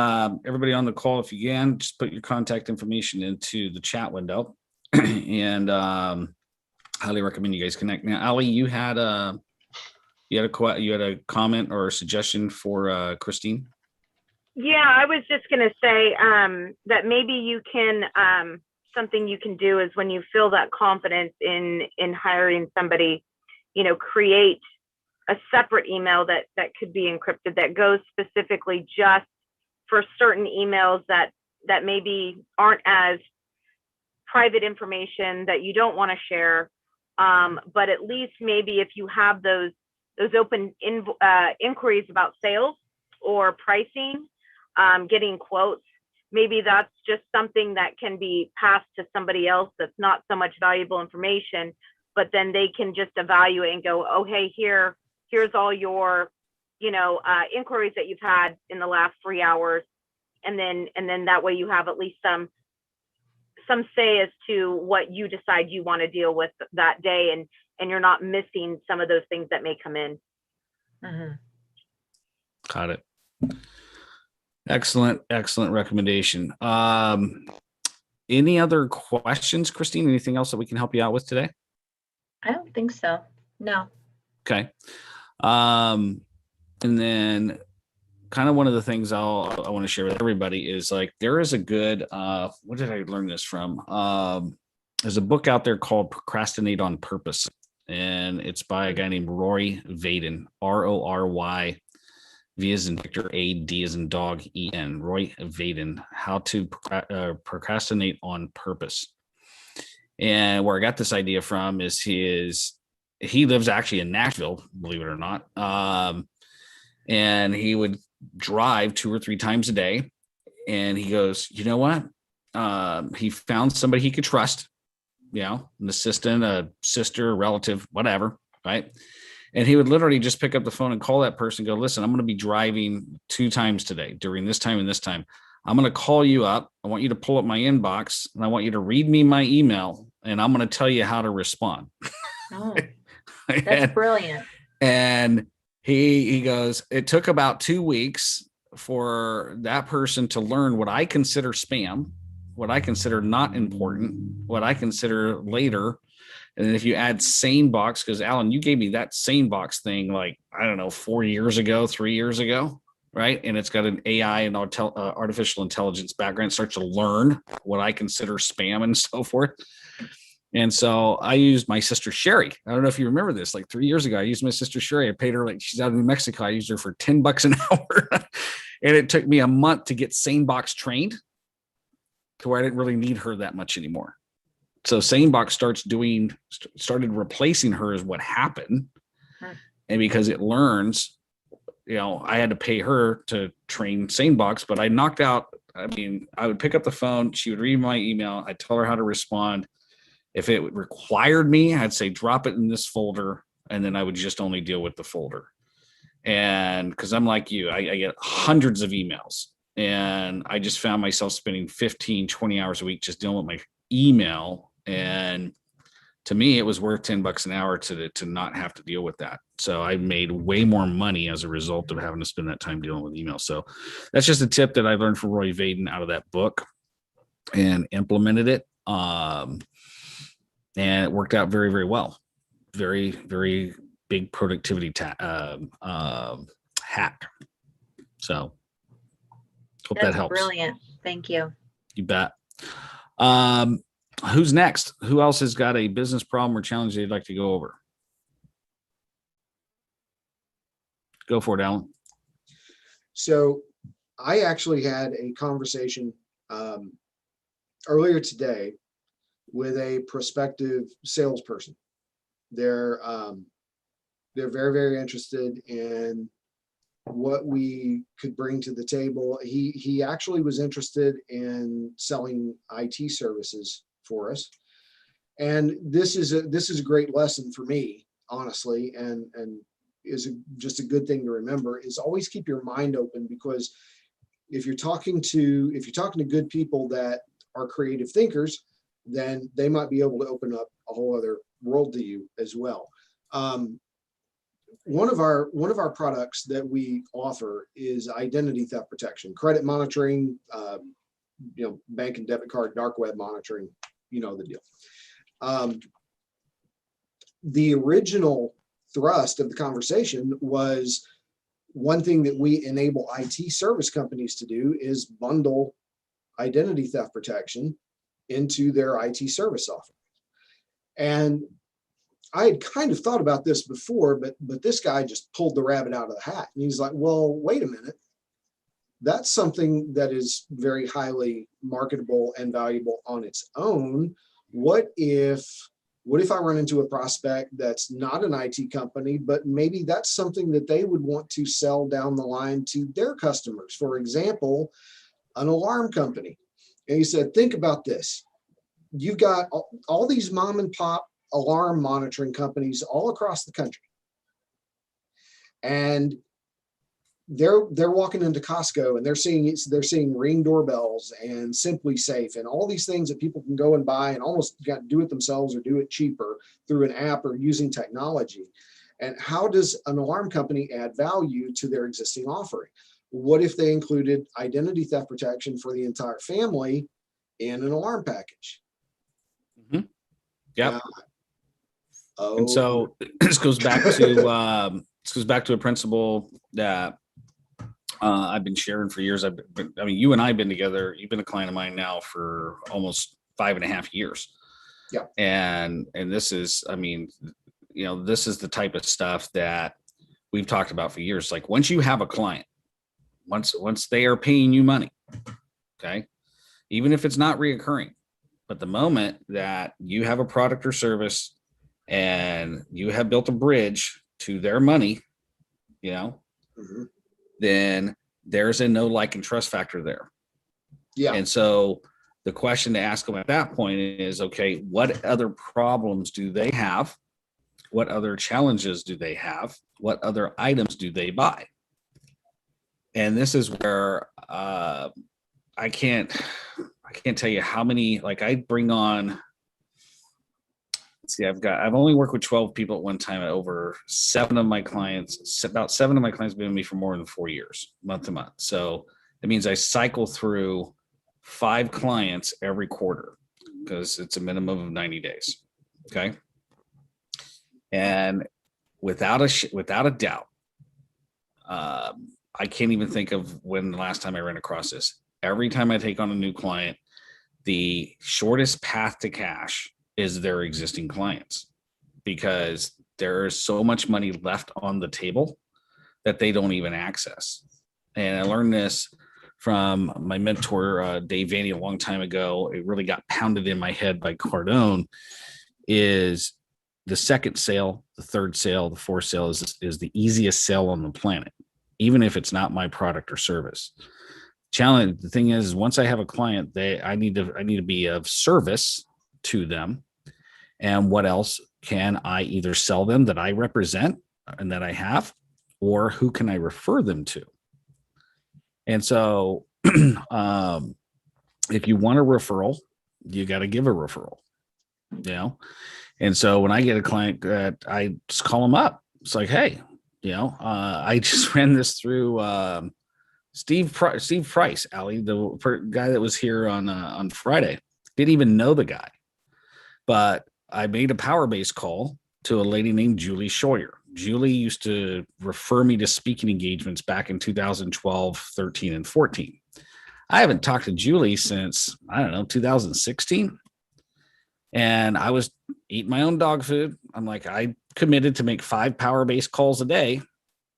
everybody on the call, if you can, just put your contact information into the chat window, and highly recommend you guys connect. Now, Ali, you had a comment or a suggestion for Christine? Yeah, I was just going to say that maybe you can, something you can do is, when you feel that confidence in hiring somebody, you know, create a separate email that could be encrypted, that goes specifically just for certain emails that maybe aren't as private information, that you don't want to share. But at least maybe if you have those open inquiries about sales or pricing, getting quotes, maybe that's just something that can be passed to somebody else that's not so much valuable information, but then they can just evaluate and go, oh, hey, here's all your, you know, inquiries that you've had in the last 3 hours. and then that way you have at least some say as to what you decide you want to deal with that day, and you're not missing some of those things that may come in. Got it. Excellent recommendation. Any other questions, Christine? Anything else that we can help you out with today? I don't think so. No. Okay. And then kind of one of the things I want to share with everybody is like, there is a good, what did I learn this from? There's a book out there called Procrastinate on Purpose, and it's by a guy named Roy Vaden, Rory, V as in Victor, A, D as in dog, E-N, Roy Vaden, How to Procrastinate on Purpose. And where I got this idea from is he lives actually in Nashville, believe it or not. And he would drive 2 or 3 times a day. And he goes, you know what? He found somebody he could trust, an assistant, a sister, a relative, whatever, right? And he would literally just pick up the phone and call that person and go, listen, I'm going to be driving 2 times today during this time and this time. I'm going to call you up. I want you to pull up my inbox, and I want you to read me my email, and I'm going to tell you how to respond. Oh, that's brilliant. And he goes, it took about 2 weeks for that person to learn what I consider spam, what I consider not important, what I consider later. And then if you add SaneBox, because Alan, you gave me that SaneBox thing, like, I don't know, 4 years ago, 3 years ago, right? And it's got an AI and artificial intelligence background. It starts to learn what I consider spam and so forth. And so I used my sister Sherry. I don't know if you remember this, like 3 years ago, I used my sister Sherry. I paid her, like, she's out of New Mexico. I used her for $10 an hour. And it took me a month to get SaneBox trained to where I didn't really need her that much anymore. So SaneBox started replacing her is what happened. And because it learns, I had to pay her to train SaneBox, but I knocked out, I would pick up the phone. She would read my email. I'd tell her how to respond. If it required me, I'd say, drop it in this folder. And then I would just only deal with the folder. And because I'm like you, I get hundreds of emails, and I just found myself spending 15, 20 hours a week just dealing with my email. And to me, it was worth $10 an hour to not have to deal with that. So I made way more money as a result of having to spend that time dealing with email. So that's just a tip that I learned from Roy Vaden out of that book and implemented it. And it worked out very, very well. Very, very big productivity hack. So hope that helps. Brilliant. Thank you. You bet. Who's next? Who else has got a business problem or challenge they'd like to go over? Go for it, Alan. So I actually had a conversation earlier today with a prospective salesperson. They're very, very interested in what we could bring to the table. He actually was interested in selling IT services for us. And this is a great lesson for me, honestly, and is just a good thing to remember, is always keep your mind open, because if you're talking to good people that are creative thinkers, then they might be able to open up a whole other world to you as well. One of our products that we offer is identity theft protection, credit monitoring, bank and debit card, dark web monitoring, the deal. The original thrust of the conversation was, one thing that we enable IT service companies to do is bundle identity theft protection into their IT service offering. And I had kind of thought about this before, but this guy just pulled the rabbit out of the hat. And he's like, well, wait a minute. That's something that is very highly marketable and valuable on its own. What if I run into a prospect that's not an IT company, but maybe that's something that they would want to sell down the line to their customers? For example, an alarm company. And he said, think about this. You've got all these mom and pop alarm monitoring companies all across the country. And they're walking into Costco and they're seeing Ring doorbells and Simply Safe and all these things that people can go and buy and almost do it themselves or do it cheaper through an app or using technology. And how does an alarm company add value to their existing offering? What if they included identity theft protection for the entire family in an alarm package? Mm-hmm. Yeah. Oh, And so this goes back to a principle that I've been sharing for years. You and I have been together. You've been a client of mine now for almost 5.5 years. Yeah. And this is, this is the type of stuff that we've talked about for years. Like once you have a client, once they are paying you money, okay, even if it's not reoccurring, but the moment that you have a product or service and you have built a bridge to their money, mm-hmm. then there's a no, like, and trust factor there. Yeah. And so the question to ask them at that point is, okay, what other problems do they have? What other challenges do they have? What other items do they buy? And this is where I can't tell you how many, like I bring on, I've only worked with 12 people at one time. About 7 of my clients have been with me for more than 4 years, month to month. So it means I cycle through 5 clients every quarter because it's a minimum of 90 days. Okay. And without a doubt, I can't even think of when the last time I ran across this. Every time I take on a new client, the shortest path to cash is their existing clients, because there is so much money left on the table that they don't even access. And I learned this from my mentor, Dave Vanny, a long time ago. It really got pounded in my head by Cardone. Is the second sale, the third sale, the fourth sale is the easiest sale on the planet, even if it's not my product or service. Challenge. The thing is once I have a client, I need to be of service to them. And what else can I either sell them that I represent and that I have, or who can I refer them to? And so if you want a referral, you got to give a referral, And so when I get a client that I just call them up, it's like, hey, I just ran this through Steve Price, Allie, the guy that was here on Friday. Didn't even know the guy, but I made a power-based call to a lady named Julie Scheuer. Julie used to refer me to speaking engagements back in 2012, 13, and 14. I haven't talked to Julie since, 2016. And I was eating my own dog food. I'm like, I committed to make 5 power-based calls a day.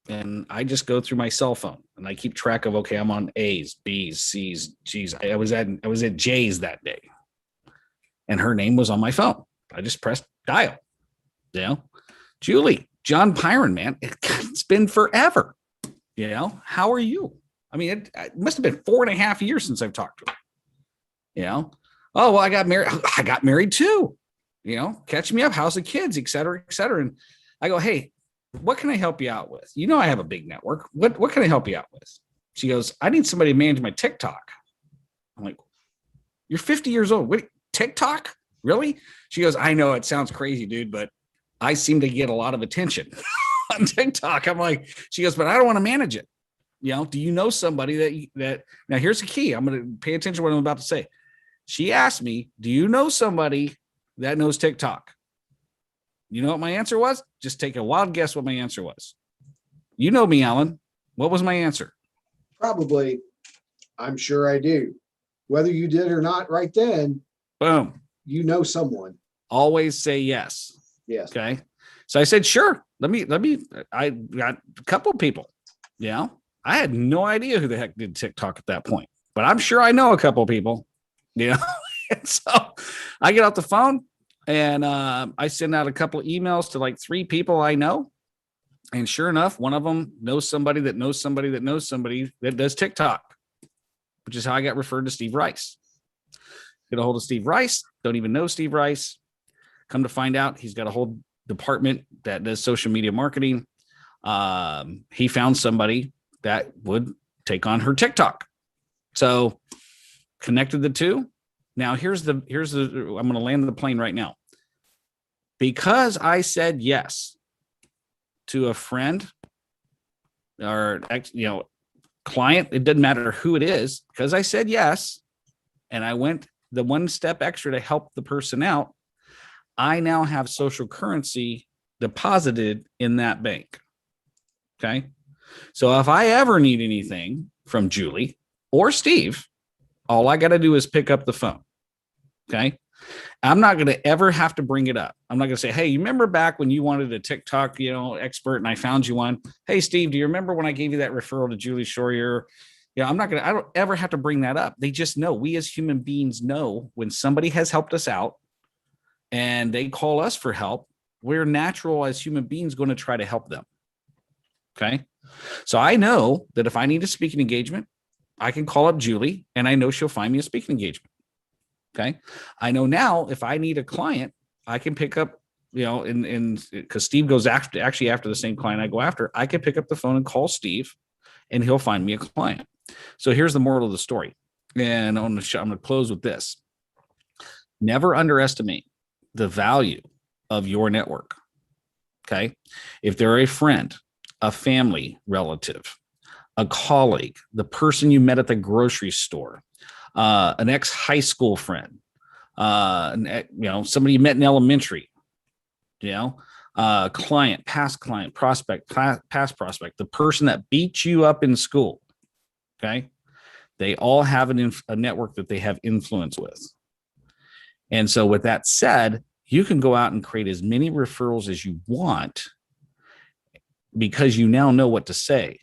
And I just go through my cell phone and I keep track of, okay, I'm on A's, B's, C's, G's. I was at J's that day. And her name was on my phone. I just pressed dial. Julie, John Pyron, man, it's been forever. How are you? It must have been 4.5 years since I've talked to her. Oh, well, I got married. I got married too. Catch me up. How's the kids, et cetera, et cetera. And I go, hey, what can I help you out with? I have a big network. What can I help you out with? She goes, I need somebody to manage my TikTok. I'm like, you're 50 years old. What, TikTok? Really? She goes, I know it sounds crazy, dude, but I seem to get a lot of attention on TikTok. I'm like, she goes, but I don't want to manage it. Do you know somebody that now here's the key. I'm going to pay attention to what I'm about to say. She asked me, do you know somebody that knows TikTok? You know what my answer was? Just take a wild guess what my answer was. You know me, Alan. What was my answer? Probably, I'm sure I do. Whether you did or not right then, boom. You know someone. Always say yes. Yes. Okay. So I said, sure. I got a couple of people. I had no idea who the heck did TikTok at that point, but I'm sure I know a couple of people. And so I get off the phone and I send out a couple of emails to like 3 people I know. And sure enough, one of them knows somebody that knows somebody that knows somebody that does TikTok, which is how I got referred to Steve Rice. Get a hold of Steve Rice. Don't even know Steve Rice. Come to find out, he's got a whole department that does social media marketing. He found somebody that would take on her TikTok. So connected the two. Now here's the I'm going to land the plane right now. Because I said yes to a friend or client, it doesn't matter who it is, because I said yes and I went the one step extra to help the person out, I now have social currency deposited in that bank. Okay. So if I ever need anything from Julie or Steve, all I got to do is pick up the phone. Okay. I'm not going to ever have to bring it up. I'm not going to say, hey, you remember back when you wanted a TikTok, expert and I found you one? Hey, Steve, do you remember when I gave you that referral to Julie Shorier? I don't ever have to bring that up. They just know. We as human beings know when somebody has helped us out and they call us for help, we're natural as human beings going to try to help them. Okay. So I know that if I need a speaking engagement, I can call up Julie and I know she'll find me a speaking engagement. Okay. I know now if I need a client, I can pick up, because Steve goes after the same client I go after, I can pick up the phone and call Steve and he'll find me a client. So here's the moral of the story. And I'm going to close with this. Never underestimate the value of your network. Okay. If they're a friend, a family relative, a colleague, the person you met at the grocery store, an ex-high school friend, somebody you met in elementary, client, past prospect, past prospect, the person that beat you up in school. Okay. They all have a network that they have influence with. And so with that said, you can go out and create as many referrals as you want because you now know what to say.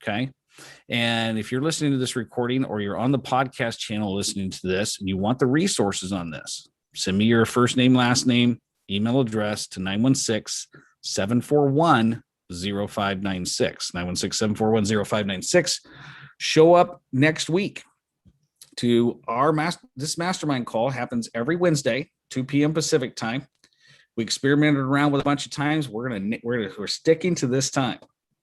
Okay. And if you're listening to this recording or you're on the podcast channel listening to this and you want the resources on this, send me your first name, last name, email address to 916-741-0596, 916-741-0596. Show up next week to this mastermind call. Happens every Wednesday, 2 p.m. Pacific time. We experimented around with a bunch of times. We're sticking to this time.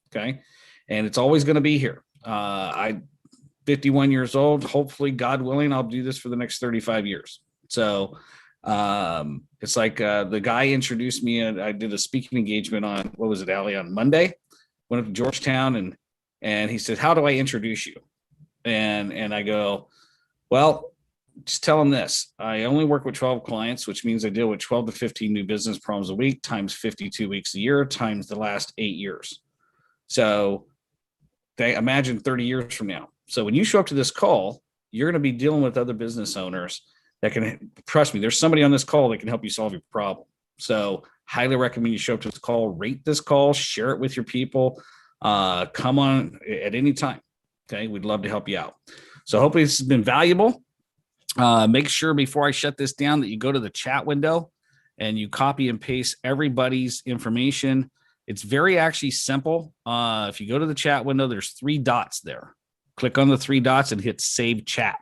Okay. And it's always going to be here. I'm 51 years old. Hopefully, God willing, I'll do this for the next 35 years. So it's like the guy introduced me. I did a speaking engagement on, what was it, Allie, on Monday? Went up to Georgetown and he said, how do I introduce you? And I go, well, just tell him this. I only work with 12 clients, which means I deal with 12 to 15 new business problems a week times 52 weeks a year times the last 8 years. So they imagine 30 years from now. So when you show up to this call, you're going to be dealing with other business owners that can, trust me, there's somebody on this call that can help you solve your problem. So highly recommend you show up to this call, rate this call, share it with your people. Come on at any time. Okay. We'd love to help you out. So hopefully this has been valuable. Make sure before I shut this down that you go to the chat window and you copy and paste everybody's information. It's very actually simple. If you go to the chat window, there's 3 dots there. Click on the 3 dots and hit save chat.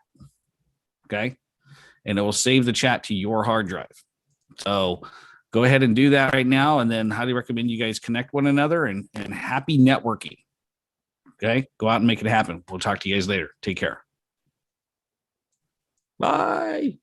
Okay. And it will save the chat to your hard drive. So go ahead and do that right now. And then highly recommend you guys connect one another and happy networking. Okay. Go out and make it happen. We'll talk to you guys later. Take care. Bye.